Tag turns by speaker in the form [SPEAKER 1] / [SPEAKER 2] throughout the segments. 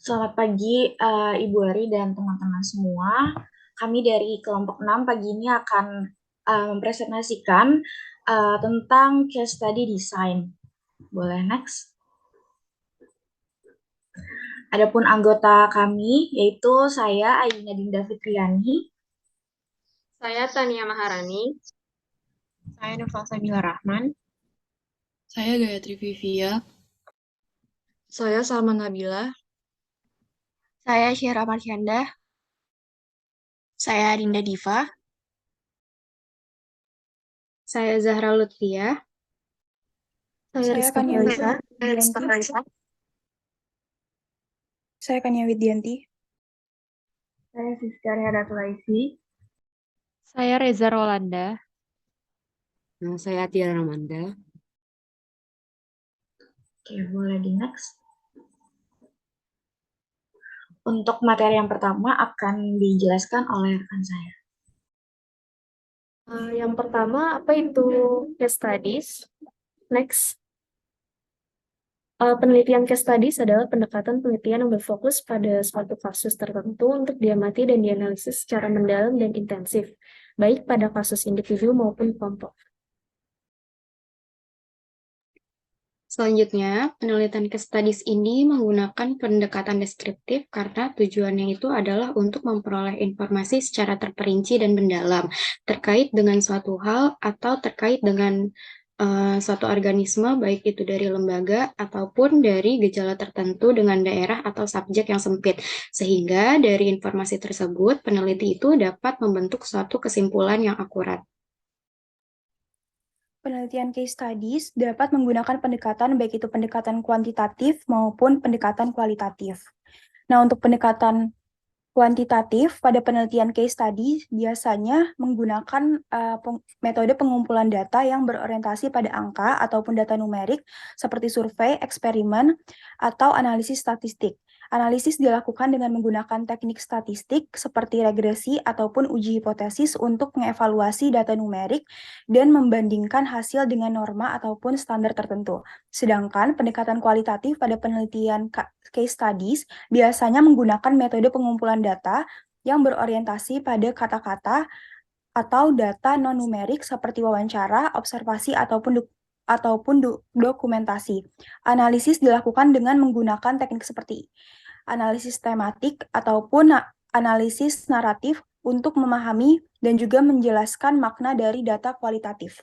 [SPEAKER 1] Selamat pagi, Ibu Ari dan teman-teman semua. Kami dari kelompok 6 pagi ini akan mempresentasikan tentang case study design. Boleh next? Adapun anggota kami yaitu saya Aina Dinda Fitriani.
[SPEAKER 2] Saya Tania Maharani.
[SPEAKER 3] Saya Nova Sabila Rahman.
[SPEAKER 4] Saya Gayatri Vivia.
[SPEAKER 5] Saya Salma Nabila.
[SPEAKER 6] Saya Syira Marsyanda. Saya Dinda Diva.
[SPEAKER 2] Saya Zahra Lutfia.
[SPEAKER 6] Saya Rizka Kalisa.
[SPEAKER 3] Saya Kania Widyanti.
[SPEAKER 1] Saya Siska Heratulaisi.
[SPEAKER 2] Saya Reza Rolanda.
[SPEAKER 5] Saya Tiara Ramanda.
[SPEAKER 1] Oke, boleh di next. Untuk materi yang pertama akan dijelaskan oleh rekan saya.
[SPEAKER 2] Yang pertama, apa itu case studies? Next. Penelitian case studies adalah pendekatan penelitian yang berfokus pada suatu kasus tertentu untuk diamati dan dianalisis secara mendalam dan intensif, baik pada kasus individu maupun kelompok. Selanjutnya, penelitian case studies ini menggunakan pendekatan deskriptif karena tujuannya itu adalah untuk memperoleh informasi secara terperinci dan mendalam terkait dengan suatu hal atau terkait dengan suatu organisme, baik itu dari lembaga ataupun dari gejala tertentu dengan daerah atau subjek yang sempit. Sehingga dari informasi tersebut, peneliti itu dapat membentuk suatu kesimpulan yang akurat.
[SPEAKER 3] Penelitian case studies dapat menggunakan pendekatan baik itu pendekatan kuantitatif maupun pendekatan kualitatif. Nah, untuk pendekatan kuantitatif pada penelitian case study biasanya menggunakan metode pengumpulan data yang berorientasi pada angka ataupun data numerik seperti survei, eksperimen, atau analisis statistik. Analisis dilakukan dengan menggunakan teknik statistik seperti regresi ataupun uji hipotesis untuk mengevaluasi data numerik dan membandingkan hasil dengan norma ataupun standar tertentu. Sedangkan pendekatan kualitatif pada penelitian case studies biasanya menggunakan metode pengumpulan data yang berorientasi pada kata-kata atau data non-numerik seperti wawancara, observasi, ataupun dokumentasi. Analisis dilakukan dengan menggunakan teknik seperti analisis tematik ataupun analisis naratif untuk memahami dan juga menjelaskan makna dari data kualitatif.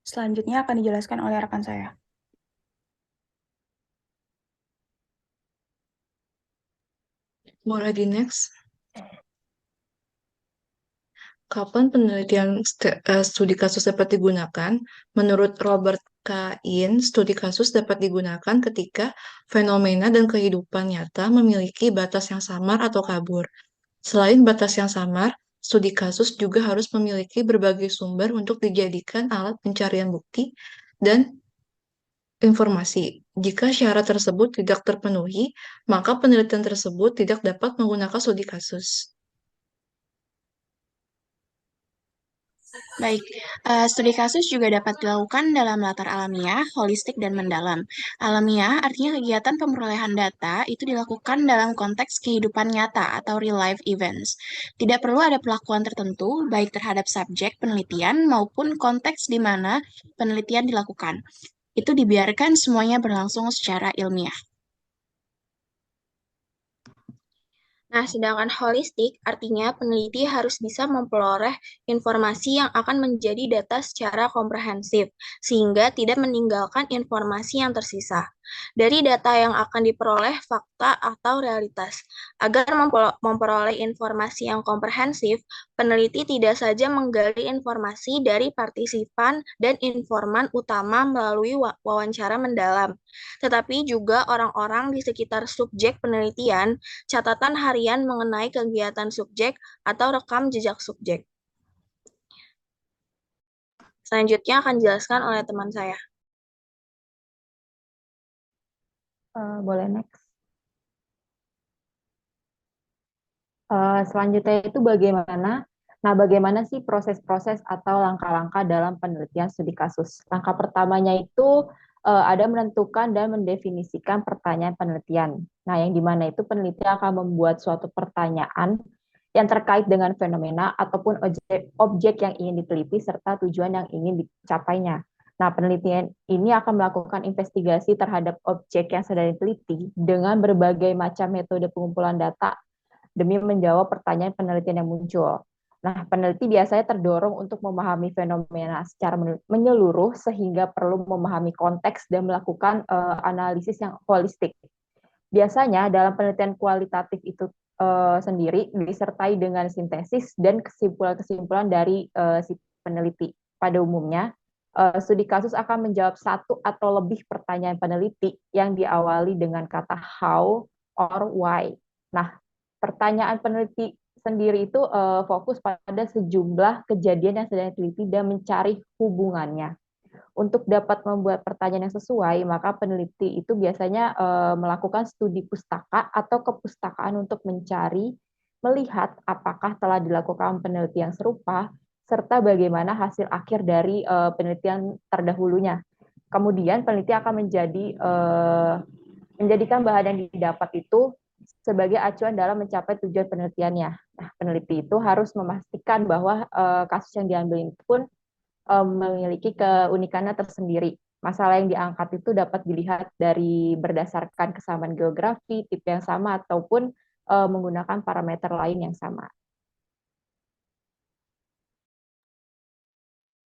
[SPEAKER 3] Selanjutnya akan dijelaskan oleh rekan saya.
[SPEAKER 5] Boleh di next. Kapan penelitian studi kasus dapat digunakan? Menurut Robert Kain, studi kasus dapat digunakan ketika fenomena dan kehidupan nyata memiliki batas yang samar atau kabur. Selain batas yang samar, studi kasus juga harus memiliki berbagai sumber untuk dijadikan alat pencarian bukti dan informasi. Jika syarat tersebut tidak terpenuhi, maka penelitian tersebut tidak dapat menggunakan studi kasus.
[SPEAKER 6] Baik, studi kasus juga dapat dilakukan dalam latar alamiah, holistik, dan mendalam. Alamiah artinya kegiatan pemerolehan data itu dilakukan dalam konteks kehidupan nyata atau real life events. Tidak perlu ada perlakuan tertentu, baik terhadap subjek penelitian maupun konteks di mana penelitian dilakukan. Itu dibiarkan semuanya berlangsung secara ilmiah. Nah, sedangkan holistik artinya peneliti harus bisa memperoleh informasi yang akan menjadi data secara komprehensif, sehingga tidak meninggalkan informasi yang tersisa. Dari data yang akan diperoleh fakta atau realitas. Agar memperoleh informasi yang komprehensif, peneliti tidak saja menggali informasi dari partisipan dan informan utama melalui wawancara mendalam, tetapi juga orang-orang di sekitar subjek penelitian, catatan harian mengenai kegiatan subjek, atau rekam jejak subjek. Selanjutnya akan dijelaskan oleh teman saya.
[SPEAKER 7] Boleh next. Selanjutnya itu bagaimana? Nah, bagaimana sih proses-proses atau langkah-langkah dalam penelitian studi kasus? Langkah pertamanya itu ada menentukan dan mendefinisikan pertanyaan penelitian. Nah, yang dimana itu peneliti akan membuat suatu pertanyaan yang terkait dengan fenomena ataupun objek yang ingin diteliti serta tujuan yang ingin dicapainya. Nah, penelitian ini akan melakukan investigasi terhadap objek yang sedang diteliti dengan berbagai macam metode pengumpulan data demi menjawab pertanyaan penelitian yang muncul. Nah, peneliti biasanya terdorong untuk memahami fenomena secara menyeluruh sehingga perlu memahami konteks dan melakukan analisis yang holistik. Biasanya dalam penelitian kualitatif itu sendiri disertai dengan sintesis dan kesimpulan-kesimpulan dari si peneliti. Pada umumnya, studi kasus akan menjawab satu atau lebih pertanyaan peneliti yang diawali dengan kata how or why. Nah, pertanyaan peneliti sendiri itu fokus pada sejumlah kejadian yang sedang diteliti dan mencari hubungannya. Untuk dapat membuat pertanyaan yang sesuai, maka peneliti itu biasanya melakukan studi pustaka atau kepustakaan untuk mencari, melihat apakah telah dilakukan penelitian serupa, serta bagaimana hasil akhir dari penelitian terdahulunya. Kemudian peneliti akan menjadikan bahan yang didapat itu sebagai acuan dalam mencapai tujuan penelitiannya. Nah, peneliti itu harus memastikan bahwa kasus yang diambil itu pun memiliki keunikannya tersendiri. Masalah yang diangkat itu dapat dilihat dari berdasarkan kesamaan geografi, tipe yang sama, ataupun menggunakan parameter lain yang sama.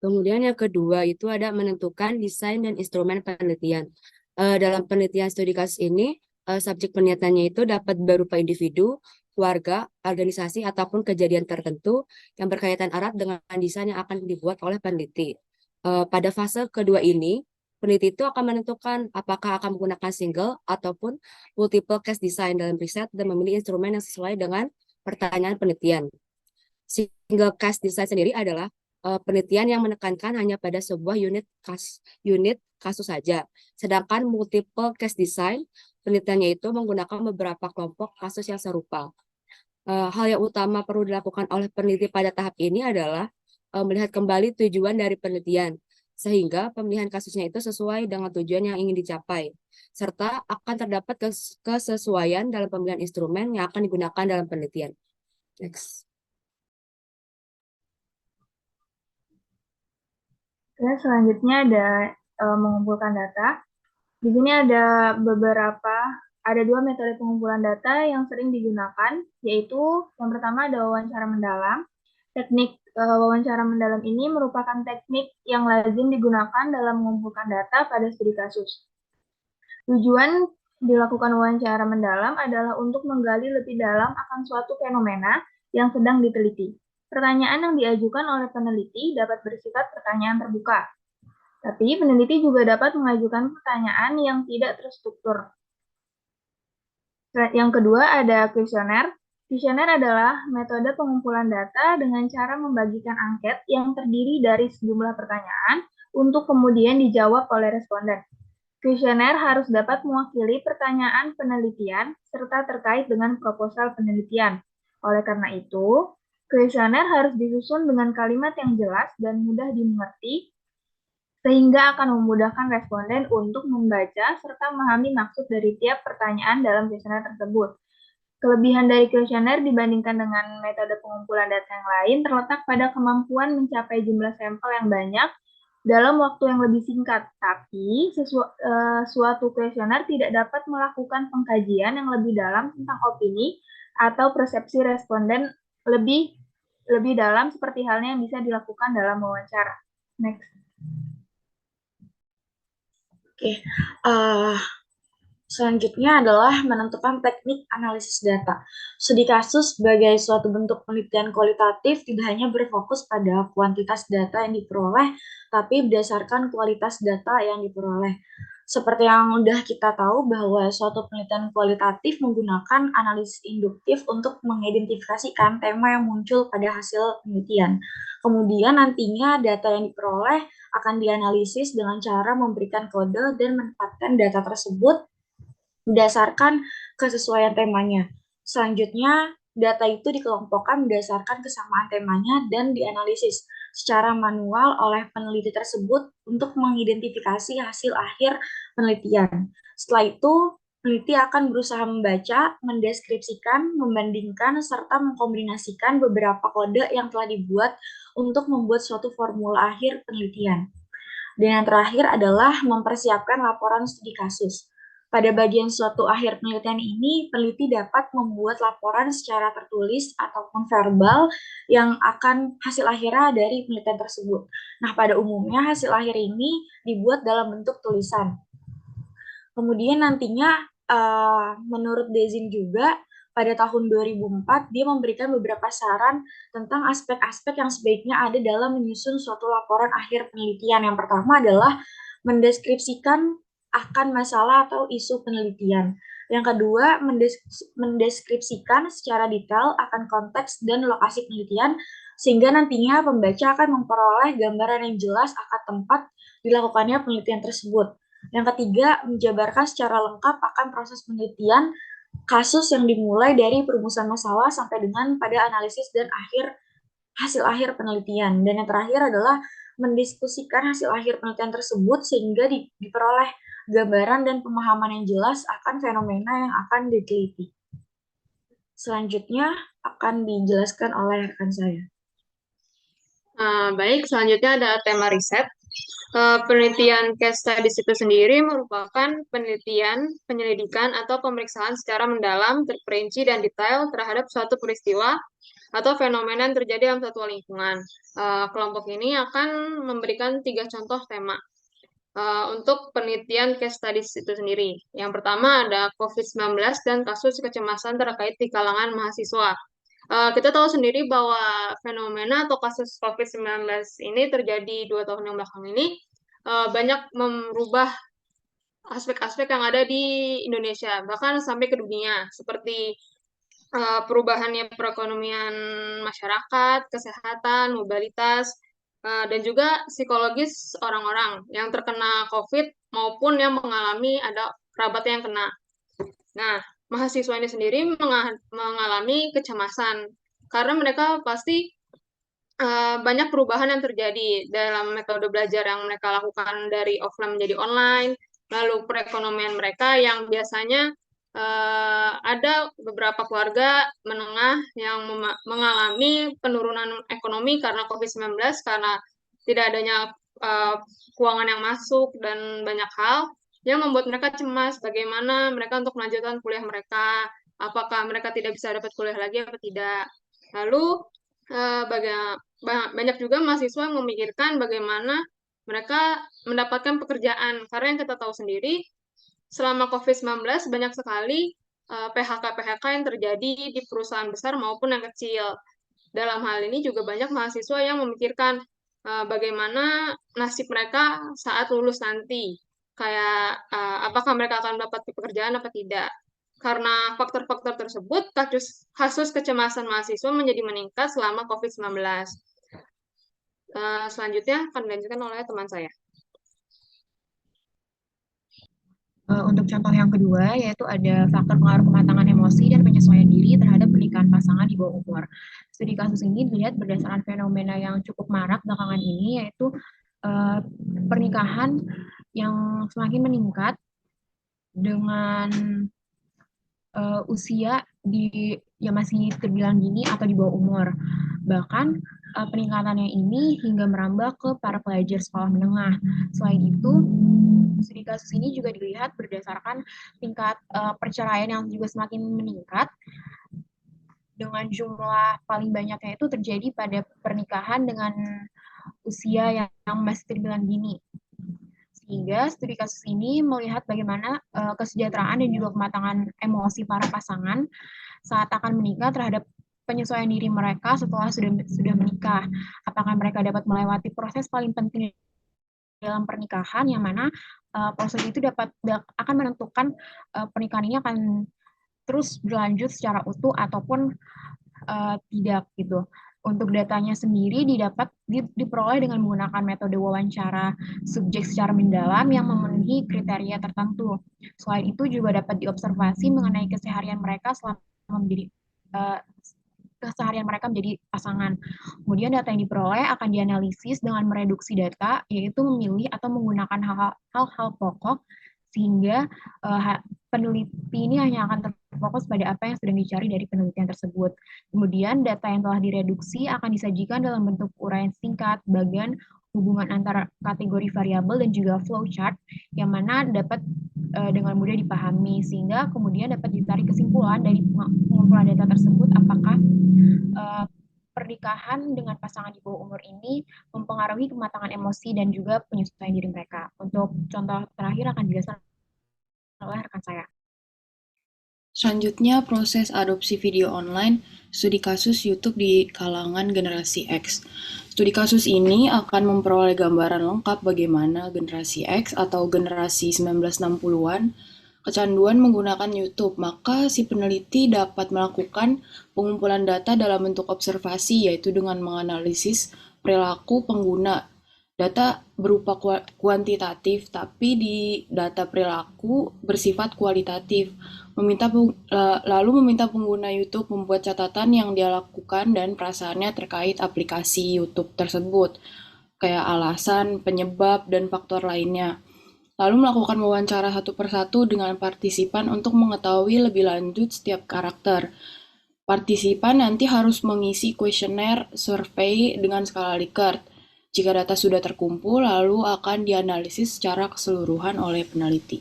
[SPEAKER 8] Kemudian yang kedua itu ada menentukan desain dan instrumen penelitian. Dalam penelitian studi kasus ini, subjek penelitiannya itu dapat berupa individu, keluarga, organisasi, ataupun kejadian tertentu yang berkaitan erat dengan desain yang akan dibuat oleh peneliti. Pada fase kedua ini, peneliti itu akan menentukan apakah akan menggunakan single ataupun multiple case design dalam riset dan memilih instrumen yang sesuai dengan pertanyaan penelitian. Single case design sendiri adalah penelitian yang menekankan hanya pada sebuah unit kasus saja. Sedangkan multiple case design, penelitiannya itu menggunakan beberapa kelompok kasus yang serupa. Hal yang utama perlu dilakukan oleh peneliti pada tahap ini adalah melihat kembali tujuan dari penelitian, sehingga pemilihan kasusnya itu sesuai dengan tujuan yang ingin dicapai, serta akan terdapat kesesuaian dalam pemilihan instrumen yang akan digunakan dalam penelitian. Next.
[SPEAKER 6] Oke, selanjutnya ada mengumpulkan data. Di sini ada dua metode pengumpulan data yang sering digunakan, yaitu yang pertama ada wawancara mendalam. Teknik wawancara mendalam ini merupakan teknik yang lazim digunakan dalam mengumpulkan data pada studi kasus. Tujuan dilakukan wawancara mendalam adalah untuk menggali lebih dalam akan suatu fenomena yang sedang diteliti. Pertanyaan yang diajukan oleh peneliti dapat bersifat pertanyaan terbuka. Tapi peneliti juga dapat mengajukan pertanyaan yang tidak terstruktur. Yang kedua ada kuesioner. Kuesioner adalah metode pengumpulan data dengan cara membagikan angket yang terdiri dari sejumlah pertanyaan untuk kemudian dijawab oleh responden. Kuesioner harus dapat mewakili pertanyaan penelitian serta terkait dengan proposal penelitian. Oleh karena itu, kuesioner harus disusun dengan kalimat yang jelas dan mudah dimengerti, sehingga akan memudahkan responden untuk membaca serta memahami maksud dari tiap pertanyaan dalam kuesioner tersebut. Kelebihan dari kuesioner dibandingkan dengan metode pengumpulan data yang lain terletak pada kemampuan mencapai jumlah sampel yang banyak dalam waktu yang lebih singkat. Tapi, suatu kuesioner tidak dapat melakukan pengkajian yang lebih dalam tentang opini atau persepsi responden lebih dalam seperti halnya yang bisa dilakukan dalam wawancara. Next.
[SPEAKER 1] Oke, selanjutnya adalah menentukan teknik analisis data. Studi kasus sebagai suatu bentuk penelitian kualitatif tidak hanya berfokus pada kuantitas data yang diperoleh, tapi berdasarkan kualitas data yang diperoleh. Seperti yang udah kita tahu bahwa suatu penelitian kualitatif menggunakan analisis induktif untuk mengidentifikasikan tema yang muncul pada hasil penelitian. Kemudian nantinya data yang diperoleh akan dianalisis dengan cara memberikan kode dan menempatkan data tersebut berdasarkan kesesuaian temanya. Selanjutnya, data itu dikelompokkan berdasarkan kesamaan temanya dan dianalisis. secara manual oleh peneliti tersebut untuk mengidentifikasi hasil akhir penelitian. Setelah itu, peneliti akan berusaha membaca, mendeskripsikan, membandingkan, serta mengkombinasikan beberapa kode yang telah dibuat untuk membuat suatu formula akhir penelitian. Dan yang terakhir adalah mempersiapkan laporan studi kasus. Pada bagian suatu akhir penelitian ini, peneliti dapat membuat laporan secara tertulis ataupun verbal yang akan hasil akhirnya dari penelitian tersebut. Nah, pada umumnya hasil akhir ini dibuat dalam bentuk tulisan. Kemudian nantinya menurut Dezin juga pada tahun 2004 dia memberikan beberapa saran tentang aspek-aspek yang sebaiknya ada dalam menyusun suatu laporan akhir penelitian. Yang pertama adalah mendeskripsikan akan masalah atau isu penelitian. Yang kedua, mendeskripsikan secara detail akan konteks dan lokasi penelitian, sehingga nantinya pembaca akan memperoleh gambaran yang jelas akan tempat dilakukannya penelitian tersebut. Yang ketiga, menjabarkan secara lengkap akan proses penelitian kasus yang dimulai dari perumusan masalah sampai dengan pada analisis dan hasil akhir penelitian. Dan yang terakhir adalah mendiskusikan hasil akhir penelitian tersebut sehingga diperoleh gambaran dan pemahaman yang jelas akan fenomena yang akan diteliti. Selanjutnya akan dijelaskan oleh rekan saya.
[SPEAKER 9] Baik, selanjutnya ada tema riset. Penelitian case studies itu sendiri merupakan penelitian, penyelidikan, atau pemeriksaan secara mendalam, terperinci, dan detail terhadap suatu peristiwa atau fenomena yang terjadi dalam satu lingkungan. Kelompok ini akan memberikan 3 contoh tema untuk penelitian case studies itu sendiri. Yang pertama ada COVID-19 dan kasus kecemasan terkait di kalangan mahasiswa. Kita tahu sendiri bahwa fenomena atau kasus COVID-19 ini terjadi 2 tahun yang belakang ini banyak merubah aspek-aspek yang ada di Indonesia, bahkan sampai ke dunia, seperti perubahannya perekonomian masyarakat, kesehatan, mobilitas, dan juga psikologis orang-orang yang terkena COVID maupun yang mengalami ada kerabatnya yang kena. Nah, mahasiswa ini sendiri mengalami kecemasan karena mereka pasti banyak perubahan yang terjadi dalam metode belajar yang mereka lakukan dari offline menjadi online, lalu perekonomian mereka yang biasanya ada beberapa keluarga menengah yang mengalami penurunan ekonomi karena COVID-19 karena tidak adanya keuangan yang masuk dan banyak hal yang membuat mereka cemas bagaimana mereka untuk melanjutkan kuliah mereka, apakah mereka tidak bisa dapat kuliah lagi atau tidak. Lalu banyak juga mahasiswa yang memikirkan bagaimana mereka mendapatkan pekerjaan, karena yang kita tahu sendiri selama COVID-19 banyak sekali PHK-PHK yang terjadi di perusahaan besar maupun yang kecil. Dalam hal ini juga banyak mahasiswa yang memikirkan bagaimana nasib mereka saat lulus nanti. Kayak apakah mereka akan mendapat pekerjaan atau tidak. Karena faktor-faktor tersebut, kasus kecemasan mahasiswa menjadi meningkat selama COVID-19. Selanjutnya akan dilanjutkan oleh teman saya.
[SPEAKER 10] Untuk contoh yang kedua, yaitu ada faktor pengaruh kematangan emosi dan penyesuaian diri terhadap pernikahan pasangan di bawah umur. Studi kasus ini dilihat berdasarkan fenomena yang cukup marak belakangan ini, yaitu pernikahan yang semakin meningkat dengan usia yang masih terbilang dini atau di bawah umur. Bahkan peningkatannya ini hingga merambah ke para pelajar sekolah menengah. Selain itu, studi kasus ini juga dilihat berdasarkan tingkat perceraian yang juga semakin meningkat, dengan jumlah paling banyaknya itu terjadi pada pernikahan dengan usia yang masih terbilang dini. Sehingga studi kasus ini melihat bagaimana kesejahteraan dan juga kematangan emosi para pasangan saat akan menikah terhadap penyesuaian diri mereka setelah sudah menikah. Apakah mereka dapat melewati proses paling penting dalam pernikahan, yang mana proses itu akan menentukan pernikahan ini akan terus berlanjut secara utuh ataupun tidak gitu. Untuk datanya sendiri diperoleh dengan menggunakan metode wawancara subjek secara mendalam yang memenuhi kriteria tertentu. Selain itu juga dapat diobservasi mengenai keseharian mereka selama menjadi keseharian mereka menjadi pasangan. Kemudian data yang diperoleh akan dianalisis dengan mereduksi data, yaitu memilih atau menggunakan hal-hal pokok sehingga peneliti ini hanya akan terfokus pada apa yang sedang dicari dari penelitian tersebut. Kemudian data yang telah direduksi akan disajikan dalam bentuk uraian singkat, bagian hubungan antara kategori variabel dan juga flowchart yang mana dapat dengan mudah dipahami sehingga kemudian dapat ditarik kesimpulan dari pengumpulan data tersebut apakah pernikahan dengan pasangan di bawah umur ini mempengaruhi kematangan emosi dan juga penyesuaian diri mereka. Untuk contoh terakhir akan dijelaskan oleh rekan saya.
[SPEAKER 4] Selanjutnya, proses adopsi video online, studi kasus YouTube di kalangan generasi X. Studi kasus ini akan memperoleh gambaran lengkap bagaimana generasi X atau generasi 1960-an kecanduan menggunakan YouTube, maka si peneliti dapat melakukan pengumpulan data dalam bentuk observasi, yaitu dengan menganalisis perilaku pengguna. Data berupa kuantitatif, tapi di data perilaku bersifat kualitatif. Lalu meminta pengguna YouTube membuat catatan yang dia lakukan dan perasaannya terkait aplikasi YouTube tersebut, kayak alasan, penyebab, dan faktor lainnya. Lalu melakukan wawancara satu persatu dengan partisipan untuk mengetahui lebih lanjut setiap karakter. Partisipan nanti harus mengisi kuesioner survei dengan skala Likert. Jika data sudah terkumpul, lalu akan dianalisis secara keseluruhan oleh peneliti.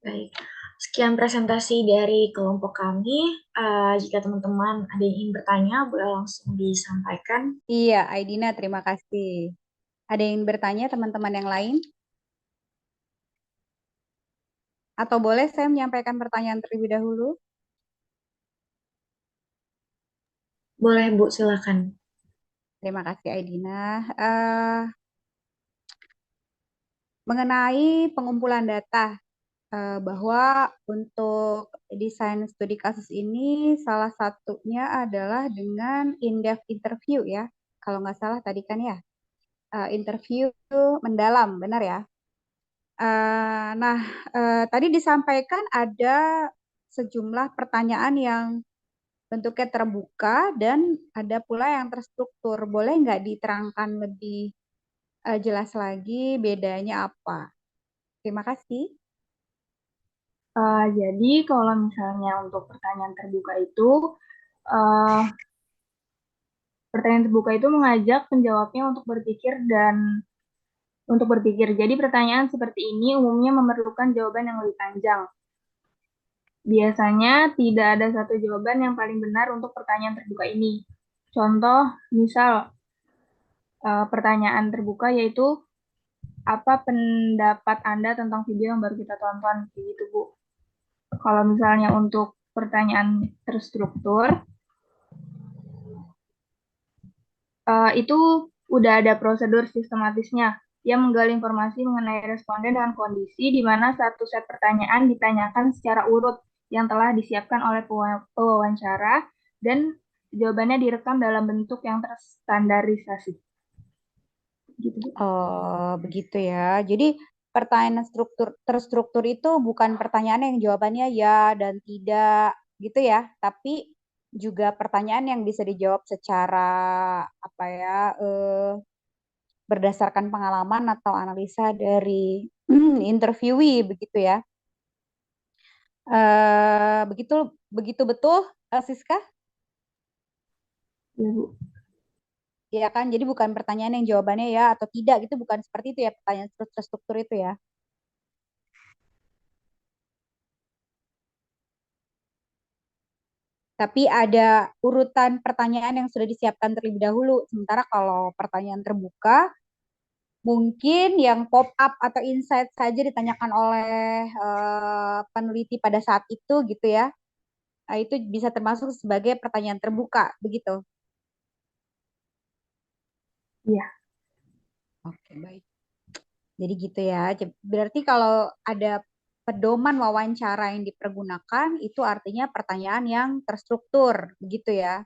[SPEAKER 1] Baik, sekian presentasi dari kelompok kami. Jika teman-teman ada yang ingin bertanya, boleh langsung disampaikan.
[SPEAKER 11] Iya, Aidina, terima kasih. Ada yang bertanya teman-teman yang lain? Atau boleh saya menyampaikan pertanyaan terlebih dahulu?
[SPEAKER 1] Boleh, Bu, silakan.
[SPEAKER 11] Terima kasih, Aidina. Mengenai pengumpulan data, bahwa untuk desain studi kasus ini salah satunya adalah dengan in-depth interview ya. Kalau nggak salah tadi kan ya, interview mendalam, benar ya? Nah, tadi disampaikan ada sejumlah pertanyaan yang bentuknya terbuka dan ada pula yang terstruktur. Boleh nggak diterangkan lebih jelas lagi bedanya apa? Terima kasih.
[SPEAKER 1] Jadi kalau misalnya untuk pertanyaan terbuka itu, mengajak penjawabnya untuk berpikir. Jadi pertanyaan seperti ini umumnya memerlukan jawaban yang lebih panjang. Biasanya tidak ada satu jawaban yang paling benar untuk pertanyaan terbuka ini. Contoh, misal pertanyaan terbuka yaitu apa pendapat Anda tentang video yang baru kita tonton, gitu Bu. Kalau misalnya untuk pertanyaan terstruktur, itu udah ada prosedur sistematisnya yang menggali informasi mengenai responden dengan kondisi di mana satu set pertanyaan ditanyakan secara urut yang telah disiapkan oleh pewawancara dan jawabannya direkam dalam bentuk yang terstandarisasi. Gitu.
[SPEAKER 11] Oh, begitu ya. Jadi pertanyaan terstruktur itu bukan pertanyaan yang jawabannya ya dan tidak gitu ya, tapi juga pertanyaan yang bisa dijawab secara apa ya, berdasarkan pengalaman atau analisa dari interviewee begitu ya. Begitu betul, Siska?
[SPEAKER 1] Ya, Bu.
[SPEAKER 11] Ya kan, jadi bukan pertanyaan yang jawabannya ya atau tidak gitu, bukan seperti itu ya pertanyaan terstruktur itu ya. Tapi ada urutan pertanyaan yang sudah disiapkan terlebih dahulu. Sementara kalau pertanyaan terbuka, mungkin yang pop up atau insight saja ditanyakan oleh peneliti pada saat itu gitu ya. Nah, itu bisa termasuk sebagai pertanyaan terbuka, begitu?
[SPEAKER 1] Iya.
[SPEAKER 11] Oke, baik. Jadi gitu ya. Berarti kalau ada pedoman wawancara yang dipergunakan, itu artinya pertanyaan yang terstruktur, begitu ya.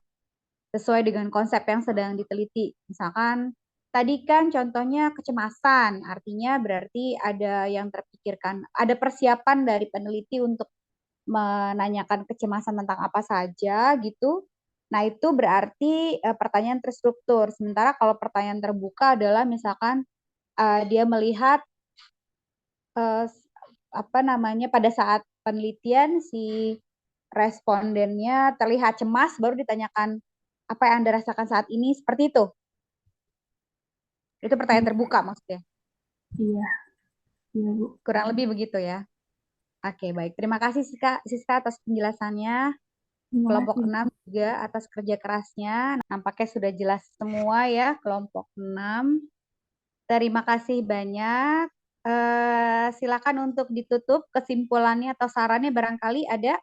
[SPEAKER 11] Sesuai dengan konsep yang sedang diteliti. Misalkan tadi kan contohnya kecemasan, artinya berarti ada yang terpikirkan, ada persiapan dari peneliti untuk menanyakan kecemasan tentang apa saja gitu. Nah, itu berarti pertanyaan terstruktur. Sementara kalau pertanyaan terbuka adalah misalkan dia melihat pada saat penelitian si respondennya terlihat cemas, baru ditanyakan apa yang Anda rasakan saat ini, seperti itu. Itu pertanyaan terbuka maksudnya.
[SPEAKER 3] Iya, iya Bu.
[SPEAKER 11] Kurang lebih begitu ya. Oke, baik. Terima kasih Siska atas penjelasannya. Kelompok 6 juga atas kerja kerasnya. Nampaknya sudah jelas semua ya, kelompok 6. Terima kasih banyak. Silakan untuk ditutup kesimpulannya atau sarannya barangkali ada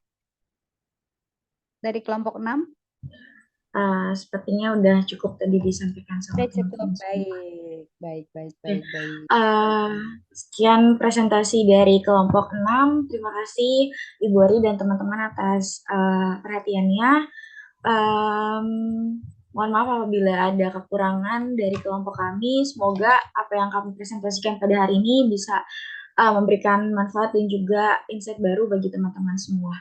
[SPEAKER 11] dari kelompok 6.
[SPEAKER 1] Sepertinya udah cukup tadi disampaikan sama
[SPEAKER 11] cukup.
[SPEAKER 1] teman-teman.
[SPEAKER 11] Baik.
[SPEAKER 1] Sekian presentasi dari kelompok 6. Terima kasih Ibu Ari dan teman-teman atas perhatiannya. Mohon maaf apabila ada kekurangan dari kelompok kami. Semoga apa yang kami presentasikan pada hari ini bisa memberikan manfaat dan juga insight baru bagi teman-teman semua.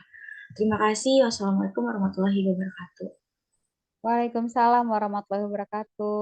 [SPEAKER 1] Terima kasih. Wassalamualaikum warahmatullahi wabarakatuh.
[SPEAKER 11] Waalaikumsalam warahmatullahi wabarakatuh.